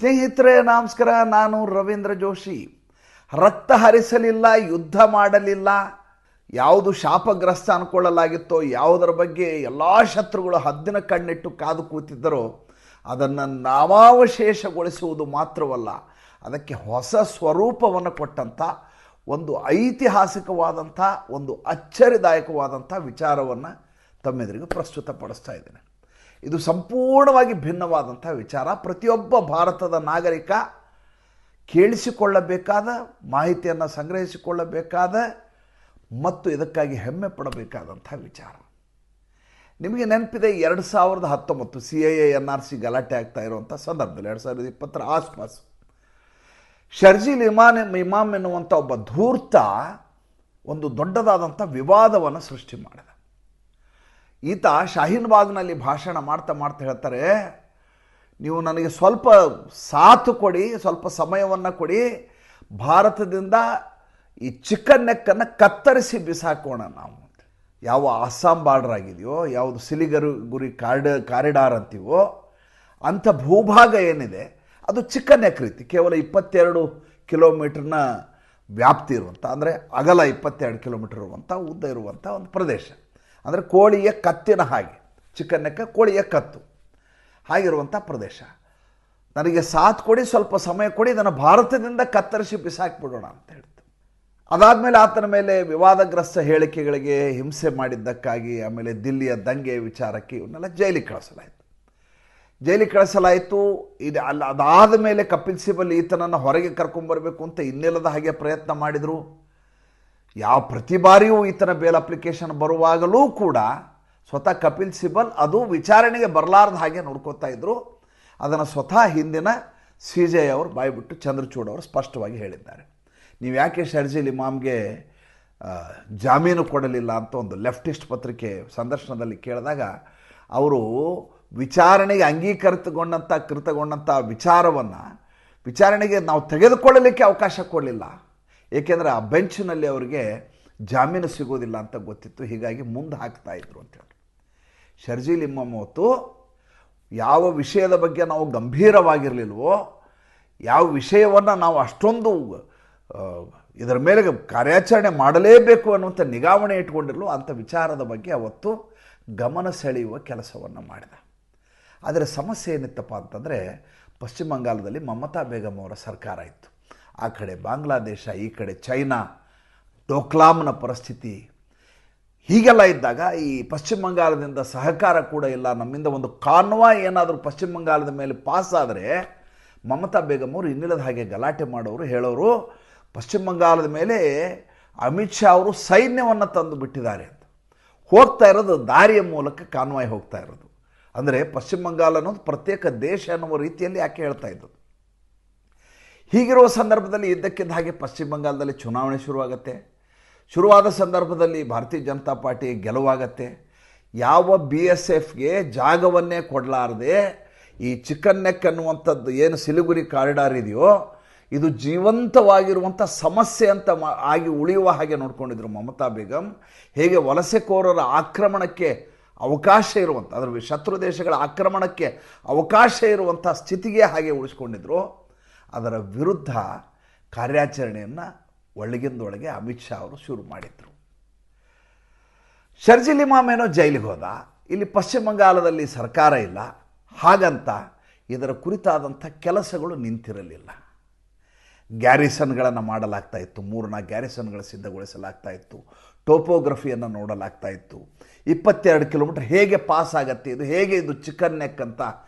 ಸ್ನೇಹಿತರೆ ನಮಸ್ಕಾರ. ನಾನು ರವೀಂದ್ರ ಜೋಶಿ. ರಕ್ತ ಹರಿಸಲಿಲ್ಲ, ಯುದ್ಧ ಮಾಡಲಿಲ್ಲ, ಯಾವುದು ಶಾಪಗ್ರಸ್ತ ಅನ್ಕೊಳ್ಳಲಾಗಿತ್ತೋ, ಯಾವುದರ ಬಗ್ಗೆ ಎಲ್ಲ ಶತ್ರುಗಳು ಹದ್ದಿನ ಕಣ್ಣಿಟ್ಟು ಕಾದು ಕೂತಿದ್ದರೋ ಅದನ್ನು ನಾಮಾವಶೇಷಗೊಳಿಸುವುದು ಮಾತ್ರವಲ್ಲ, ಅದಕ್ಕೆ ಹೊಸ ಸ್ವರೂಪವನ್ನು ಕೊಟ್ಟಂಥ ಒಂದು ಐತಿಹಾಸಿಕವಾದಂಥ ಒಂದು ಅಚ್ಚರಿದಾಯಕವಾದಂಥ ವಿಚಾರವನ್ನು ತಮ್ಮೆದುರಿಗೆ ಪ್ರಸ್ತುತಪಡಿಸ್ತಾ ಇದ್ದೇನೆ. ಇದು ಸಂಪೂರ್ಣವಾಗಿ ಭಿನ್ನವಾದಂಥ ವಿಚಾರ. ಪ್ರತಿಯೊಬ್ಬ ಭಾರತದ ನಾಗರಿಕ ಕೇಳಿಸಿಕೊಳ್ಳಬೇಕಾದ, ಮಾಹಿತಿಯನ್ನು ಸಂಗ್ರಹಿಸಿಕೊಳ್ಳಬೇಕಾದ ಮತ್ತು ಇದಕ್ಕಾಗಿ ಹೆಮ್ಮೆ ಪಡಬೇಕಾದಂಥ ವಿಚಾರ. ನಿಮಗೆ ನೆನಪಿದೆ 2019 CAA NRC ಗಲಾಟೆ ಆಗ್ತಾ ಇರುವಂಥ ಸಂದರ್ಭದಲ್ಲಿ 2020 ಆಸ್ಪಾಸ್ ಶರ್ಜಿಲ್ ಇಮಾಮ್ ಎನ್ನುವಂಥ ಒಬ್ಬ ಧೂರ್ತ ಒಂದು ದೊಡ್ಡದಾದಂಥ ವಿವಾದವನ್ನು ಸೃಷ್ಟಿ ಮಾಡಿದ. ಈತ ಶಾಹೀನ್ ಬಾಗ್ನಲ್ಲಿ ಭಾಷಣ ಮಾಡ್ತಾ ಹೇಳ್ತಾರೆ, ನೀವು ನನಗೆ ಸ್ವಲ್ಪ ಸಾಥು ಕೊಡಿ, ಸ್ವಲ್ಪ ಸಮಯವನ್ನು ಕೊಡಿ, ಭಾರತದಿಂದ ಈ ಚಿಕನ್ ನೆಕ್ಕನ್ನು ಕತ್ತರಿಸಿ ಬಿಸಾಕೋಣ ನಾವು. ಯಾವ ಅಸ್ಸಾಂ ಬಾರ್ಡರ್ ಆಗಿದೆಯೋ, ಯಾವುದು ಸಿಲಿಗುರಿ ಕಾರಿಡಾರ್ ಅಂತೀವೋ ಅಂಥ ಭೂಭಾಗ ಏನಿದೆ ಅದು ಚಿಕನ್ ನೆಕ್ ರೀತಿ, ಕೇವಲ 22 ಕಿಲೋಮೀಟರ್ನ ವ್ಯಾಪ್ತಿ ಇರುವಂಥ, ಅಂದರೆ ಅಗಲ 22 ಕಿಲೋಮೀಟರ್ ಇರುವಂಥ, ಉದ್ದ ಇರುವಂಥ ಒಂದು ಪ್ರದೇಶ. ಅಂದರೆ ಕೋಳಿಯ ಕತ್ತಿನ ಹಾಗೆ, ಚಿಕನ್ ನೆಕ್ಕ ಕೋಳಿಯ ಕತ್ತು ಹಾಗಿರುವಂಥ ಪ್ರದೇಶ. ನನಗೆ ಸಾಥ್ ಕೊಡಿ, ಸ್ವಲ್ಪ ಸಮಯ ಕೊಡಿ, ಇದನ್ನು ಭಾರತದಿಂದ ಕತ್ತರಿಸಿ ಬಿಸಾಕಿಬಿಡೋಣ ಅಂತ ಹೇಳ್ತು. ಅದಾದಮೇಲೆ ಆತನ ಮೇಲೆ ವಿವಾದಗ್ರಸ್ತ ಹೇಳಿಕೆಗಳಿಗೆ, ಹಿಂಸೆ ಮಾಡಿದ್ದಕ್ಕಾಗಿ, ಆಮೇಲೆ ದಿಲ್ಲಿಯ ದಂಗೆ ವಿಚಾರಕ್ಕೆ ಇವನ್ನೆಲ್ಲ ಜೈಲಿಗೆ ಕಳಿಸಲಾಯಿತು. ಇದು ಅದಾದ ಮೇಲೆ ಕಪಿಲ್ ಸಿಬಲ್ ಈತನನ್ನು ಹೊರಗೆ ಕರ್ಕೊಂಬರಬೇಕು ಅಂತ ಇನ್ನಿಲ್ಲದ ಹಾಗೆ ಪ್ರಯತ್ನ ಮಾಡಿದರು. ಯಾವ ಪ್ರತಿ ಬಾರಿಯೂ ಈತನ ಬೇಲ್ ಅಪ್ಲಿಕೇಶನ್ ಬರುವಾಗಲೂ ಕೂಡ ಸ್ವತಃ ಕಪಿಲ್ ಸಿಬಲ್ ಅದು ವಿಚಾರಣೆಗೆ ಬರಲಾರ್ದ ಹಾಗೆ ನೋಡ್ಕೋತಾ ಇದ್ದರು. ಅದನ್ನು ಸ್ವತಃ ಹಿಂದಿನ CJ ಅವರು ಬಾಯ್ಬಿಟ್ಟು ಚಂದ್ರಚೂಡ್ ಅವರು ಸ್ಪಷ್ಟವಾಗಿ ಹೇಳಿದ್ದಾರೆ. ನೀವು ಯಾಕೆ ಶರ್ಜಿಲ್ ಇಮಾಮ್ಗೆ ಜಾಮೀನು ಕೊಡಲಿಲ್ಲ ಅಂತ ಒಂದು ಲೆಫ್ಟಿಸ್ಟ್ ಪತ್ರಿಕೆ ಸಂದರ್ಶನದಲ್ಲಿ ಕೇಳಿದಾಗ ಅವರು ವಿಚಾರಣೆಗೆ ಕೃತಗೊಂಡಂಥ ವಿಚಾರಣೆಗೆ ನಾವು ತೆಗೆದುಕೊಳ್ಳಲಿಕ್ಕೆ ಅವಕಾಶ ಕೊಡಲಿಲ್ಲ. ಏಕೆಂದರೆ ಆ ಬೆಂಚಿನಲ್ಲಿ ಅವರಿಗೆ ಜಾಮೀನು ಸಿಗೋದಿಲ್ಲ ಅಂತ ಗೊತ್ತಿತ್ತು, ಹೀಗಾಗಿ ಮುಂದೆ ಹಾಕ್ತಾಯಿದ್ರು ಅಂತೇಳಿ. ಶರ್ಜಿಲ್ ಇಮಾಮ್ ಹೊತ್ತು ಯಾವ ವಿಷಯದ ಬಗ್ಗೆ ನಾವು ಗಂಭೀರವಾಗಿರಲಿಲ್ವೋ, ಯಾವ ವಿಷಯವನ್ನು ನಾವು ಅಷ್ಟೊಂದು ಇದರ ಮೇಲೆ ಕಾರ್ಯಾಚರಣೆ ಮಾಡಲೇಬೇಕು ಅನ್ನುವಂಥ ನಿಗಾವಣೆ ಇಟ್ಕೊಂಡಿರಲು ಅಂಥ ವಿಚಾರದ ಬಗ್ಗೆ ಅವತ್ತು ಗಮನ ಸೆಳೆಯುವ ಕೆಲಸವನ್ನು ಮಾಡಿದ. ಆದರೆ ಸಮಸ್ಯೆ ಏನಿತ್ತಪ್ಪ ಅಂತಂದರೆ, ಪಶ್ಚಿಮ ಬಂಗಾಳದಲ್ಲಿ ಮಮತಾ ಬೇಗಮ್ ಅವರ ಸರ್ಕಾರ ಇತ್ತು. ಆ ಕಡೆ ಬಾಂಗ್ಲಾದೇಶ, ಈ ಕಡೆ ಚೈನಾ, ಡೋಕ್ಲಾಮ್ನ ಪರಿಸ್ಥಿತಿ ಹೀಗೆಲ್ಲ ಇದ್ದಾಗ ಈ ಪಶ್ಚಿಮ ಬಂಗಾಳದಿಂದ ಸಹಕಾರ ಕೂಡ ಇಲ್ಲ. ನಮ್ಮಿಂದ ಒಂದು ಕಾನ್ವಾಯ್ ಏನಾದರೂ ಪಶ್ಚಿಮ ಬಂಗಾಳದ ಮೇಲೆ ಪಾಸ್ ಆದರೆ ಮಮತಾ ಬೇಗಮ್ ಅವರು ಇನ್ನಿಲ್ಲದ ಹಾಗೆ ಗಲಾಟೆ ಮಾಡೋರು, ಹೇಳೋರು ಪಶ್ಚಿಮ ಬಂಗಾಳದ ಮೇಲೆ ಅಮಿತ್ ಶಾ ಅವರು ಸೈನ್ಯವನ್ನು ತಂದು ಬಿಟ್ಟಿದ್ದಾರೆ ಅಂತ. ಹೋಗ್ತಾ ಇರೋದು ದಾರಿಯ ಮೂಲಕ ಕಾನ್ವಾಯ್ ಹೋಗ್ತಾ ಇರೋದು. ಅಂದರೆ ಪಶ್ಚಿಮ ಬಂಗಾಳ ಅನ್ನೋದು ಪ್ರತ್ಯೇಕ ದೇಶ ಅನ್ನುವ ರೀತಿಯಲ್ಲಿ ಯಾಕೆ ಹೇಳ್ತಾ ಇದ್ದದ್ದು. ಹೀಗಿರುವ ಸಂದರ್ಭದಲ್ಲಿ ಇದ್ದಕ್ಕಿದ್ದ ಹಾಗೆ ಪಶ್ಚಿಮ ಬಂಗಾಳದಲ್ಲಿ ಚುನಾವಣೆ ಶುರುವಾದ ಸಂದರ್ಭದಲ್ಲಿ ಭಾರತೀಯ ಜನತಾ ಪಾರ್ಟಿ ಗೆಲುವಾಗತ್ತೆ. ಯಾವ BSFಗೆ ಜಾಗವನ್ನೇ ಕೊಡಲಾರದೆ ಈ ಚಿಕನ್ ನೆಕ್ ಅನ್ನುವಂಥದ್ದು ಏನು ಸಿಲಿಗುರಿ ಕಾರಿಡಾರ್ ಇದೆಯೋ ಇದು ಜೀವಂತವಾಗಿರುವಂಥ ಸಮಸ್ಯೆ ಅಂತ ಆಗಿ ಉಳಿಯುವ ಹಾಗೆ ನೋಡ್ಕೊಂಡಿದ್ರು ಮಮತಾ ಬೇಗಮ್. ಹೇಗೆ ವಲಸೆಕೋರರ ಆಕ್ರಮಣಕ್ಕೆ ಅವಕಾಶ ಇರುವಂಥ, ಅದರ ಶತ್ರು ದೇಶಗಳ ಆಕ್ರಮಣಕ್ಕೆ ಅವಕಾಶ ಇರುವಂಥ ಸ್ಥಿತಿಗೆ ಹಾಗೆ ಉಳಿಸ್ಕೊಂಡಿದ್ರು, ಅದರ ವಿರುದ್ಧ ಕಾರ್ಯಾಚರಣೆಯನ್ನು ಒಳಗಿಂದೊಳಗೆ ಅಮಿತ್ ಶಾ ಅವರು ಶುರು ಮಾಡಿದರು. ಶರ್ಜಿಲ್ ಇಮಾಮ್ ಏನೋ ಜೈಲಿಗೆ ಹೋದ, ಇಲ್ಲಿ ಪಶ್ಚಿಮ ಬಂಗಾಳದಲ್ಲಿ ಸರ್ಕಾರ ಇಲ್ಲ, ಹಾಗಂತ ಇದರ ಕುರಿತಾದಂಥ ಕೆಲಸಗಳು ನಿಂತಿರಲಿಲ್ಲ. ಗ್ಯಾರಿಸನ್ಗಳನ್ನು ಮಾಡಲಾಗ್ತಾ ಇತ್ತು, 3-4 ಗ್ಯಾರಿಸನ್ಗಳು ಸಿದ್ಧಗೊಳಿಸಲಾಗ್ತಾ ಇತ್ತು, ಟೋಪೋಗ್ರಫಿಯನ್ನು ನೋಡಲಾಗ್ತಾ ಇತ್ತು. 22 ಕಿಲೋಮೀಟರ್ ಹೇಗೆ ಪಾಸ್ ಆಗತ್ತೆ, ಇದು ಹೇಗೆ ಇದು ಚಿಕನ್ ನೆಕ್ ಅಂತ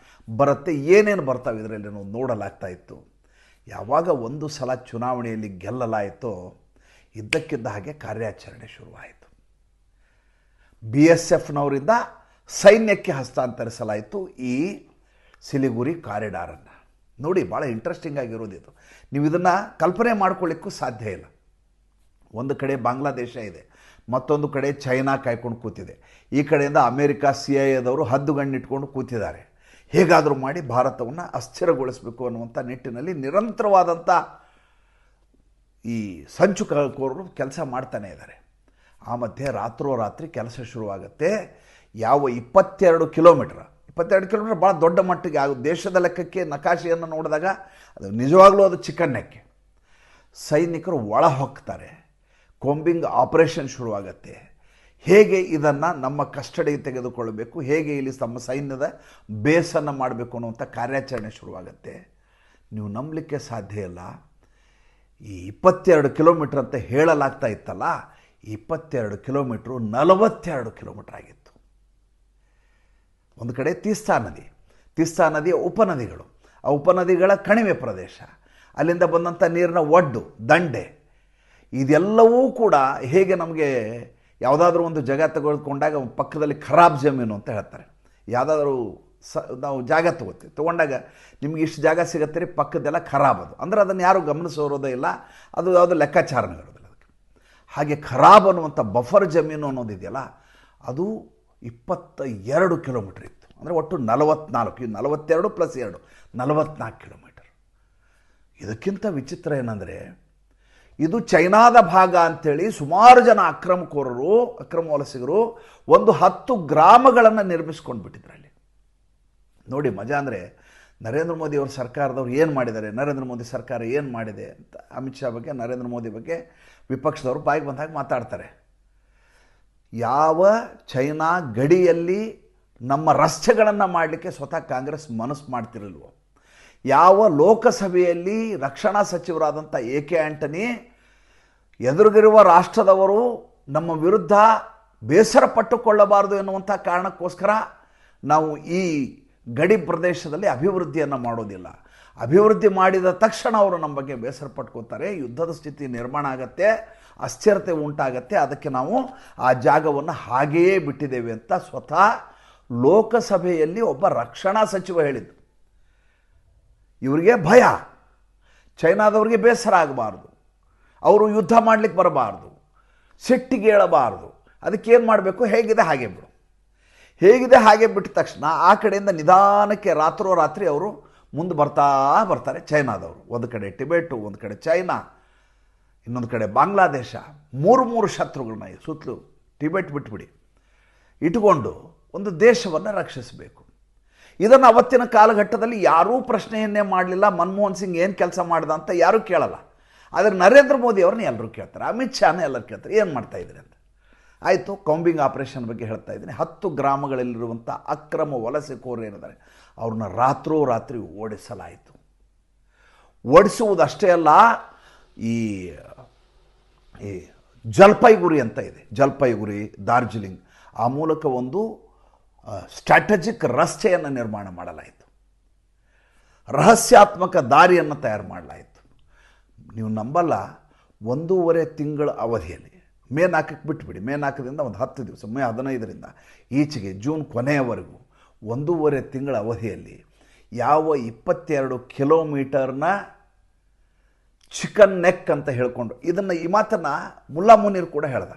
ಬರುತ್ತೆ, ಏನೇನು ಬರ್ತಾವೆ ಇದರಲ್ಲಿ ನೋಡಲಾಗ್ತಾ ಇತ್ತು. ಯಾವಾಗ ಒಂದು ಸಲ ಚುನಾವಣೆಯಲ್ಲಿ ಗೆಲ್ಲಲಾಯಿತೋ ಇದ್ದಕ್ಕಿದ್ದ ಹಾಗೆ ಕಾರ್ಯಾಚರಣೆ ಶುರುವಾಯಿತು. BSFನವರಿಂದ ಸೈನ್ಯಕ್ಕೆ ಹಸ್ತಾಂತರಿಸಲಾಯಿತು ಈ ಸಿಲಿಗುರಿ ಕಾರಿಡಾರನ್ನು. ನೋಡಿ, ಭಾಳ ಇಂಟ್ರೆಸ್ಟಿಂಗ್ ಆಗಿರೋದಿದು. ನೀವು ಇದನ್ನು ಕಲ್ಪನೆ ಮಾಡ್ಕೊಳ್ಳಿಕ್ಕೂ ಸಾಧ್ಯ ಇಲ್ಲ. ಒಂದು ಕಡೆ ಬಾಂಗ್ಲಾದೇಶ ಇದೆ, ಮತ್ತೊಂದು ಕಡೆ ಚೈನಾ ಕಾಯ್ಕೊಂಡು ಕೂತಿದೆ, ಈ ಕಡೆಯಿಂದ ಅಮೇರಿಕಾ CIAದವರು ಹದ್ದುಗಣ್ಣಿಟ್ಕೊಂಡು ಕೂತಿದ್ದಾರೆ. ಹೇಗಾದರೂ ಮಾಡಿ ಭಾರತವನ್ನು ಅಸ್ಥಿರಗೊಳಿಸಬೇಕು ಅನ್ನುವಂಥ ನಿಟ್ಟಿನಲ್ಲಿ ನಿರಂತರವಾದಂಥ ಈ ಸಂಚುಕೋರರು ಕೆಲಸ ಮಾಡ್ತಾನೆ ಇದ್ದಾರೆ. ಆ ಮಧ್ಯೆ ರಾತ್ರೋರಾತ್ರಿ ಕೆಲಸ ಶುರುವಾಗುತ್ತೆ. ಯಾವ 22 22 ಕಿಲೋಮೀಟರ್ ಭಾಳ ದೊಡ್ಡ ಮಟ್ಟಿಗೆ ದೇಶದ ಲೆಕ್ಕಕ್ಕೆ ನಕಾಶೆಯನ್ನು ನೋಡಿದಾಗ ಅದು ನಿಜವಾಗ್ಲೂ ಅದು ಚಿಕನ್ ನೆಕ್. ಸೈನಿಕರು ಒಳ ಹೋಗ್ತಾರೆ, ಕೊಂಬಿಂಗ್ ಆಪರೇಷನ್ ಶುರುವಾಗತ್ತೆ. ಹೇಗೆ ಇದನ್ನು ನಮ್ಮ ಕಸ್ಟಡಿಗೆ ತೆಗೆದುಕೊಳ್ಳಬೇಕು, ಹೇಗೆ ಇಲ್ಲಿ ತಮ್ಮ ಸೈನ್ಯದ ಬೇಸನ್ನು ಮಾಡಬೇಕು ಅನ್ನುವಂಥ ಕಾರ್ಯಾಚರಣೆ ಶುರುವಾಗತ್ತೆ. ನೀವು ನಂಬಲಿಕ್ಕೆ ಸಾಧ್ಯ ಇಲ್ಲ, ಈ 22 ಕಿಲೋಮೀಟ್ರ್ ಅಂತ ಹೇಳಲಾಗ್ತಾ ಇತ್ತಲ್ಲ, 22 ಕಿಲೋಮೀಟ್ರು 42 ಕಿಲೋಮೀಟ್ರ್ ಆಗಿತ್ತು. ಒಂದು ಕಡೆ ತೀಸ್ತಾ ನದಿಯ ಉಪನದಿಗಳು, ಆ ಉಪನದಿಗಳ ಕಣಿವೆ ಪ್ರದೇಶ, ಅಲ್ಲಿಂದ ಬಂದಂಥ ನೀರಿನ ಒಡ್ಡು ದಂಡೆ, ಇದೆಲ್ಲವೂ ಕೂಡ ಹೇಗೆ ನಮಗೆ ಯಾವುದಾದ್ರೂ ಒಂದು ಜಾಗ ತೆಗೆದುಕೊಂಡಾಗ ಪಕ್ಕದಲ್ಲಿ ಖರಾಬ್ ಜಮೀನು ಅಂತ ಹೇಳ್ತಾರೆ. ಯಾವುದಾದ್ರೂ ನಾವು ಜಾಗ ತೊಗೊಂಡಾಗ ನಿಮ್ಗೆ ಇಷ್ಟು ಜಾಗ ಸಿಗತ್ತೆ ರೀ, ಪಕ್ಕದೆಲ್ಲ ಖರಾಬ್ ಅದು, ಅಂದರೆ ಅದನ್ನು ಯಾರು ಗಮನಿಸೋರೋದೇ ಇಲ್ಲ, ಅದು ಯಾವುದೋ ಲೆಕ್ಕಾಚಾರನೇ ಇರೋದಿಲ್ಲ ಅದಕ್ಕೆ. ಹಾಗೆ ಖರಾಬ್ ಅನ್ನುವಂಥ ಬಫರ್ ಜಮೀನು ಅನ್ನೋದಿದೆಯಲ್ಲ, ಅದು 22 ಕಿಲೋಮೀಟ್ರ್ ಇತ್ತು. ಅಂದರೆ ಒಟ್ಟು 44, 42 + 2 44 ಕಿಲೋಮೀಟರ್. ಇದಕ್ಕಿಂತ ವಿಚಿತ್ರ ಏನಂದರೆ, ಇದು ಚೈನಾದ ಭಾಗ ಅಂಥೇಳಿ ಸುಮಾರು ಜನ ಅಕ್ರಮ ವಲಸಿಗರು ಒಂದು 10 ಗ್ರಾಮಗಳನ್ನು ನಿರ್ಮಿಸ್ಕೊಂಡು ಬಿಟ್ಟಿದ್ರು ಅಲ್ಲಿ. ನೋಡಿ ಮಜಾ ಅಂದರೆ, ನರೇಂದ್ರ ಮೋದಿ ಅವರ ಸರ್ಕಾರದವ್ರು ಏನು ಮಾಡಿದ್ದಾರೆ, ನರೇಂದ್ರ ಮೋದಿ ಸರ್ಕಾರ ಏನು ಮಾಡಿದೆ ಅಂತ ಅಮಿತ್ ಶಾ ಬಗ್ಗೆ, ನರೇಂದ್ರ ಮೋದಿ ಬಗ್ಗೆ ವಿಪಕ್ಷದವರು ಬಾಯಿಗೆ ಬಂದಾಗ ಮಾತಾಡ್ತಾರೆ. ಯಾವ ಚೈನಾ ಗಡಿಯಲ್ಲಿ ನಮ್ಮ ರಸ್ತೆಗಳನ್ನು ಮಾಡಲಿಕ್ಕೆ ಸ್ವತಃ ಕಾಂಗ್ರೆಸ್ ಮನಸ್ಸು ಮಾಡ್ತಿರಲ್ವೋ, ಯಾವ ಲೋಕಸಭೆಯಲ್ಲಿ ರಕ್ಷಣಾ ಸಚಿವರಾದಂಥ ಎ.ಕೆ. ಆಂಟನಿ ಎದುರಿಗಿರುವ ರಾಷ್ಟ್ರದವರು ನಮ್ಮ ವಿರುದ್ಧ ಬೇಸರ ಪಟ್ಟುಕೊಳ್ಳಬಾರದು ಎನ್ನುವಂಥ ಕಾರಣಕ್ಕೋಸ್ಕರ ನಾವು ಈ ಗಡಿ ಪ್ರದೇಶದಲ್ಲಿ ಅಭಿವೃದ್ಧಿಯನ್ನು ಮಾಡೋದಿಲ್ಲ, ಅಭಿವೃದ್ಧಿ ಮಾಡಿದ ತಕ್ಷಣ ಅವರು ನಮ್ಮ ಬಗ್ಗೆ ಬೇಸರ ಪಟ್ಕೋತಾರೆ, ಯುದ್ಧದ ಸ್ಥಿತಿ ನಿರ್ಮಾಣ ಆಗತ್ತೆ, ಅಸ್ಥಿರತೆ ಉಂಟಾಗತ್ತೆ, ಅದಕ್ಕೆ ನಾವು ಆ ಜಾಗವನ್ನು ಹಾಗೆಯೇ ಬಿಟ್ಟಿದ್ದೇವೆ ಅಂತ ಸ್ವತಃ ಲೋಕಸಭೆಯಲ್ಲಿ ಒಬ್ಬ ರಕ್ಷಣಾ ಸಚಿವ ಹೇಳಿದ್ದು. ಇವರಿಗೆ ಭಯ, ಚೈನಾದವ್ರಿಗೆ ಬೇಸರ ಆಗಬಾರ್ದು, ಅವರು ಯುದ್ಧ ಮಾಡಲಿಕ್ಕೆ ಬರಬಾರ್ದು, ಸಿಟ್ಟಿಗೆ ಏಳಬಾರ್ದು, ಅದಕ್ಕೇನು ಮಾಡಬೇಕು, ಹೇಗಿದೆ ಹಾಗೆ ಬಿಡು, ಹೇಗಿದೆ ಹಾಗೆ ಬಿಟ್ಟ ತಕ್ಷಣ ಆ ಕಡೆಯಿಂದ ನಿಧಾನಕ್ಕೆ ರಾತ್ರೋರಾತ್ರಿ ಅವರು ಮುಂದೆ ಬರ್ತಾರೆ ಚೈನಾದವರು. ಒಂದು ಕಡೆ ಟಿಬೆಟು, ಒಂದು ಕಡೆ ಚೈನಾ, ಇನ್ನೊಂದು ಕಡೆ ಬಾಂಗ್ಲಾದೇಶ, ಮೂರು ಶತ್ರುಗಳನ್ನ ಸುತ್ತಲೂ ಟಿಬೆಟ್ ಬಿಟ್ಬಿಡಿ ಇಟ್ಟುಕೊಂಡು ಒಂದು ದೇಶವನ್ನು ರಕ್ಷಿಸಬೇಕು. ಇದನ್ನು ಅವತ್ತಿನ ಕಾಲಘಟ್ಟದಲ್ಲಿ ಯಾರೂ ಪ್ರಶ್ನೆಯನ್ನೇ ಮಾಡಲಿಲ್ಲ. ಮನಮೋಹನ್ ಸಿಂಗ್ ಏನು ಕೆಲಸ ಮಾಡ್ದ ಅಂತ ಯಾರೂ ಕೇಳಲ್ಲ, ಆದರೆ ನರೇಂದ್ರ ಮೋದಿ ಅವ್ರನ್ನ ಎಲ್ಲರೂ ಕೇಳ್ತಾರೆ, ಅಮಿತ್ ಶಾನ ಎಲ್ಲರೂ ಕೇಳ್ತಾರೆ, ಏನು ಮಾಡ್ತಾಯಿದ್ದೀರಿ ಅಂತ. ಆಯಿತು, ಕೊಂಬಿಂಗ್ ಆಪರೇಷನ್ ಬಗ್ಗೆ ಹೇಳ್ತಾ ಇದ್ದೀನಿ. 10 ಗ್ರಾಮಗಳಲ್ಲಿರುವಂಥ ಅಕ್ರಮ ವಲಸೆಕೋರರು ಏನಿದ್ದಾರೆ ಅವ್ರನ್ನ ರಾತ್ರೋರಾತ್ರಿ ಓಡಿಸಲಾಯಿತು. ಓಡಿಸುವುದಷ್ಟೇ ಅಲ್ಲ, ಈ ಜಲ್ಪೈಗುರಿ ಅಂತ ಇದೆ, ಜಲ್ಪೈಗುರಿ, ಡಾರ್ಜಿಲಿಂಗ್, ಆ ಮೂಲಕ ಒಂದು ಸ್ಟ್ರಾಟಜಿಕ್ ರಸ್ತೆಯನ್ನು ನಿರ್ಮಾಣ ಮಾಡಲಾಯಿತು, ರಹಸ್ಯಾತ್ಮಕ ದಾರಿಯನ್ನು ತಯಾರು ಮಾಡಲಾಯಿತು. ನೀವು ನಂಬಲ್ಲ, 1.5 ತಿಂಗಳ ಅವಧಿಯಲ್ಲಿ, ಮೇ 4ಕ್ಕೆ ಬಿಟ್ಟುಬಿಡಿ, ಮೇ 4ರಿಂದ ಒಂದು 10 ದಿವಸ, ಮೇ 15ರಿಂದ ಈಚೆಗೆ ಜೂನ್ ಕೊನೆಯವರೆಗೂ 1.5 ತಿಂಗಳ ಅವಧಿಯಲ್ಲಿ ಯಾವ 22 ಕಿಲೋಮೀಟರ್ನ ಚಿಕನ್ ನೆಕ್ ಅಂತ ಹೇಳ್ಕೊಂಡು, ಇದನ್ನು ಈ ಮಾತನ್ನು ಮುಲ್ಲಾ ಮುನೀರ್ ಕೂಡ ಹೇಳ್ದ.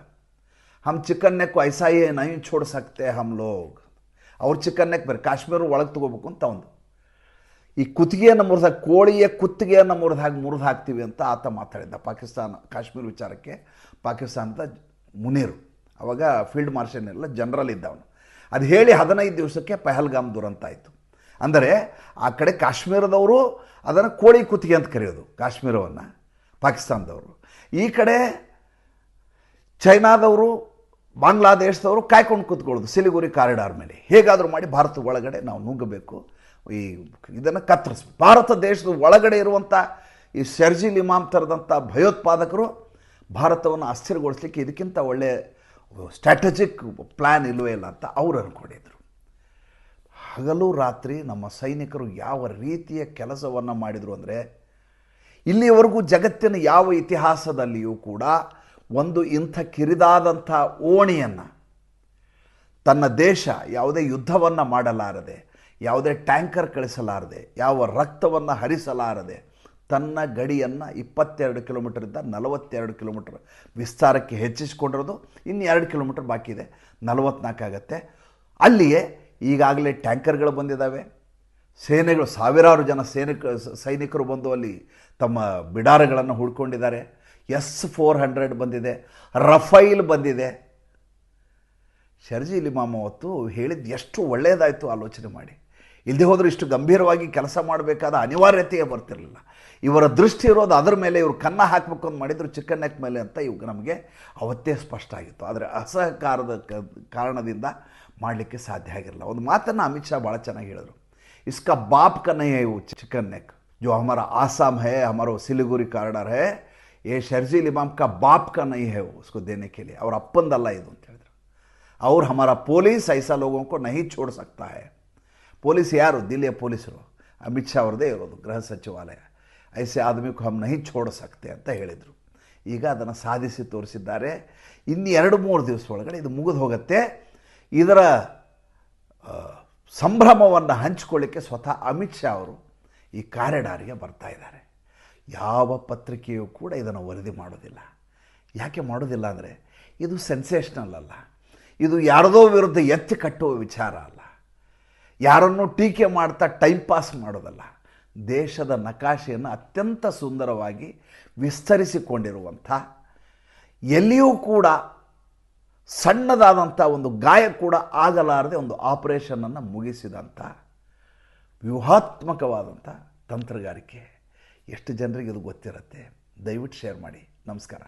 ಹಮ್ ಚಿಕನ್ ನೆಕ್ ಐಸಾ ಹಿ ನಹೀ ಛೋಡ್ ಸಕ್ತೆ ಹಮ್ ಲೋಗ್. ಅವ್ರು ಚಿಕನ್ ನೆಕ್ ಬೇರೆ, ಕಾಶ್ಮೀರ ಒಳಗೆ ತಗೋಬೇಕು ಅಂತ ಒಂದು, ಈ ಕುತ್ತಿಗೆಯನ್ನು ಮುರಿದಾಗ, ಕೋಳಿಯ ಕುತ್ತಿಗೆಯನ್ನು ಮುರಿದು ಹಾಕ್ತೀವಿ ಅಂತ ಆತ ಮಾತಾಡಿದ್ದ ಕಾಶ್ಮೀರ ವಿಚಾರಕ್ಕೆ. ಪಾಕಿಸ್ತಾನದ ಮುನೀರು ಅವಾಗ ಫೀಲ್ಡ್ ಮಾರ್ಷಲ್ ಎಲ್ಲ ಜನರಲ್ ಇದ್ದವನು. ಅದು ಹೇಳಿ 15 ದಿವಸಕ್ಕೆ ಪಹಲ್ಗಾಮ್ ದುರಂತ ಆಯಿತು. ಅಂದರೆ ಆ ಕಡೆ ಕಾಶ್ಮೀರದವರು ಅದನ್ನು ಕೋಳಿ ಕುತ್ತಿಗೆ ಅಂತ ಕರೆಯೋದು ಕಾಶ್ಮೀರವನ್ನು, ಪಾಕಿಸ್ತಾನದವರು. ಈ ಕಡೆ ಚೈನಾದವರು, ಬಾಂಗ್ಲಾದೇಶದವರು ಕಾಯ್ಕೊಂಡು ಕೂತ್ಕೊಳ್ಳೋದು ಸಿಲಿಗುರಿ ಕಾರಿಡಾರ್ ಮೇಲೆ, ಹೇಗಾದರೂ ಮಾಡಿ ಭಾರತದ ಒಳಗಡೆ ನಾವು ನುಗ್ಗಬೇಕು, ಇದನ್ನು ಕತ್ತರಿಸ್ಬೇಕು. ಭಾರತ ದೇಶದ ಒಳಗಡೆ ಇರುವಂಥ ಈ ಶರ್ಜಿಲ್ ಇಮಾಮ್ ಥರದಂಥ ಭಯೋತ್ಪಾದಕರು ಭಾರತವನ್ನು ಅಸ್ಥಿರಗೊಳಿಸ್ಲಿಕ್ಕೆ ಇದಕ್ಕಿಂತ ಒಳ್ಳೆಯ ಸ್ಟ್ರಾಟಜಿಕ್ ಪ್ಲ್ಯಾನ್ ಇಲ್ಲವೇ ಇಲ್ಲ ಅಂತ ಅವರು ಅಂದ್ಕೊಂಡಿದ್ರು. ಹಗಲು ರಾತ್ರಿ ನಮ್ಮ ಸೈನಿಕರು ಯಾವ ರೀತಿಯ ಕೆಲಸವನ್ನು ಮಾಡಿದರು ಅಂದರೆ, ಇಲ್ಲಿಯವರೆಗೂ ಜಗತ್ತಿನ ಯಾವ ಇತಿಹಾಸದಲ್ಲಿಯೂ ಕೂಡ ಒಂದು ಇಂಥ ಕಿರಿದಾದಂಥ ಓಣಿಯನ್ನು ತನ್ನ ದೇಶ ಯಾವುದೇ ಯುದ್ಧವನ್ನು ಮಾಡಲಾರದೆ, ಯಾವುದೇ ಟ್ಯಾಂಕರ್ ಕಳಿಸಲಾರದೆ, ಯಾವ ರಕ್ತವನ್ನು ಹರಿಸಲಾರದೆ ತನ್ನ ಗಡಿಯನ್ನು 22 ಕಿಲೋಮೀಟರಿಂದ 42 ಕಿಲೋಮೀಟರ್ ವಿಸ್ತಾರಕ್ಕೆ ಹೆಚ್ಚಿಸಿಕೊಂಡಿರೋದು. ಇನ್ನು 2 ಕಿಲೋಮೀಟರ್ ಬಾಕಿ ಇದೆ, 44 ಆಗುತ್ತೆ. ಅಲ್ಲಿಯೇ ಈಗಾಗಲೇ ಟ್ಯಾಂಕರ್ಗಳು ಬಂದಿದ್ದಾವೆ, ಸೇನೆಗಳು, ಸಾವಿರಾರು ಜನ ಸೈನಿಕರು ಬಂದು ಅಲ್ಲಿ ತಮ್ಮ ಬಿಡಾರಗಳನ್ನು ಹುಡ್ಕೊಂಡಿದ್ದಾರೆ. S-400 ಬಂದಿದೆ, ರಫೈಲ್ ಬಂದಿದೆ. ಶರ್ಜಿಲ್ ಇಮಾಮ್ ಅವತ್ತು ಹೇಳಿದ್ದು ಎಷ್ಟು ಒಳ್ಳೆಯದಾಯಿತು ಆಲೋಚನೆ ಮಾಡಿ. ಇಲ್ಲದೆ ಹೋದರೂ ಇಷ್ಟು ಗಂಭೀರವಾಗಿ ಕೆಲಸ ಮಾಡಬೇಕಾದ ಅನಿವಾರ್ಯತೆಯೇ ಬರ್ತಿರಲಿಲ್ಲ. ಇವರ ದೃಷ್ಟಿ ಇರೋದು ಅದರ ಮೇಲೆ, ಇವರು ಕನ್ನ ಹಾಕಬೇಕು ಅಂತ ಮಾಡಿದ್ರು ಚಿಕನ್ ನೆಕ್ ಮೇಲೆ ಅಂತ ಇವಾಗ ನಮಗೆ ಅವತ್ತೇ ಸ್ಪಷ್ಟ ಆಗಿತ್ತು. ಆದರೆ ಅಸಹಕಾರದ ಕಾರಣದಿಂದ ಮಾಡಲಿಕ್ಕೆ ಸಾಧ್ಯ ಆಗಿರಲಿಲ್ಲ. ಒಂದು ಮಾತನ್ನು ಅಮಿತ್ ಶಾ ಭಾಳ ಚೆನ್ನಾಗಿ ಹೇಳಿದರು, इसका बाप का नहीं है वो चिकन नेक, जो हमारा आसाम है, हमारा सिलीगुड़ी कॉरिडोर है, ये शर्जील इमाम का बाप का नहीं है वो उसको देने के लिए, और ಅಪ್ಪಂದಲ್ಲ ಇದು ಅಂತ ಹೇಳಿದ್ರು. और हमारा पुलिस ऐसा लोगों को नहीं छोड़ सकता है. पुलिस ಯಾರು? ದಿಲ್ಲಿಯ ಪೊಲೀಸರು, ಅಮಿತ್ ಶಾ ಅವರದೇ ಇರೋದು ಗೃಹ ಸಚಿವಾಲಯ. ಐಸೆ ಆದಮಿ ಕೋ ಹಮ್ ನಹಿ ಛೋಡ್ ಸಕ್ತೆ ಅಂತ ಹೇಳಿದರು. ಈಗ ಅದನ್ನು ಸಾಧಿಸಿ ತೋರಿಸಿದ್ದಾರೆ. ಇನ್ನು 2-3 ದಿವಸ ಒಳಗಡೆ ಇದು ಮುಗಿದು ಹೋಗುತ್ತೆ. ಇದರ ಸಂಭ್ರಮವನ್ನು ಹಂಚಿಕೊಳ್ಳಿಕ್ಕೆ ಸ್ವತಃ ಅಮಿತ್ ಶಾ ಅವರು ಈ ಕಾರಿಡಾರಿಗೆ ಬರ್ತಾ ಇದ್ದಾರೆ. ಯಾವ ಪತ್ರಿಕೆಯೂ ಕೂಡ ಇದನ್ನು ವರದಿ ಮಾಡೋದಿಲ್ಲ. ಯಾಕೆ ಮಾಡೋದಿಲ್ಲ ಅಂದರೆ ಇದು ಸೆನ್ಸೇಷನಲ್ ಅಲ್ಲ, ಇದು ಯಾರದೋ ವಿರುದ್ಧ ಎತ್ತಿ ಕಟ್ಟುವ ವಿಚಾರ ಅಲ್ಲ, ಯಾರನ್ನು ಟೀಕೆ ಮಾಡ್ತಾ ಟೈಮ್ ಪಾಸ್ ಮಾಡೋದಲ್ಲ. ದೇಶದ ನಕಾಶೆಯನ್ನು ಅತ್ಯಂತ ಸುಂದರವಾಗಿ ವಿಸ್ತರಿಸಿಕೊಂಡಿರುವಂಥ, ಎಲ್ಲಿಯೂ ಕೂಡ ಸಣ್ಣದಾದಂಥ ಒಂದು ಗಾಯ ಕೂಡ ಆಗಲಾರದೆ ಒಂದು ಆಪರೇಷನನ್ನು ಮುಗಿಸಿದಂಥ ವ್ಯೂಹಾತ್ಮಕವಾದಂಥ ತಂತ್ರಗಾರಿಕೆ. ಎಷ್ಟು ಜನರಿಗೆ ಇದು ಗೊತ್ತಿರುತ್ತೆ? ದಯವಿಟ್ಟು ಶೇರ್ ಮಾಡಿ. ನಮಸ್ಕಾರ.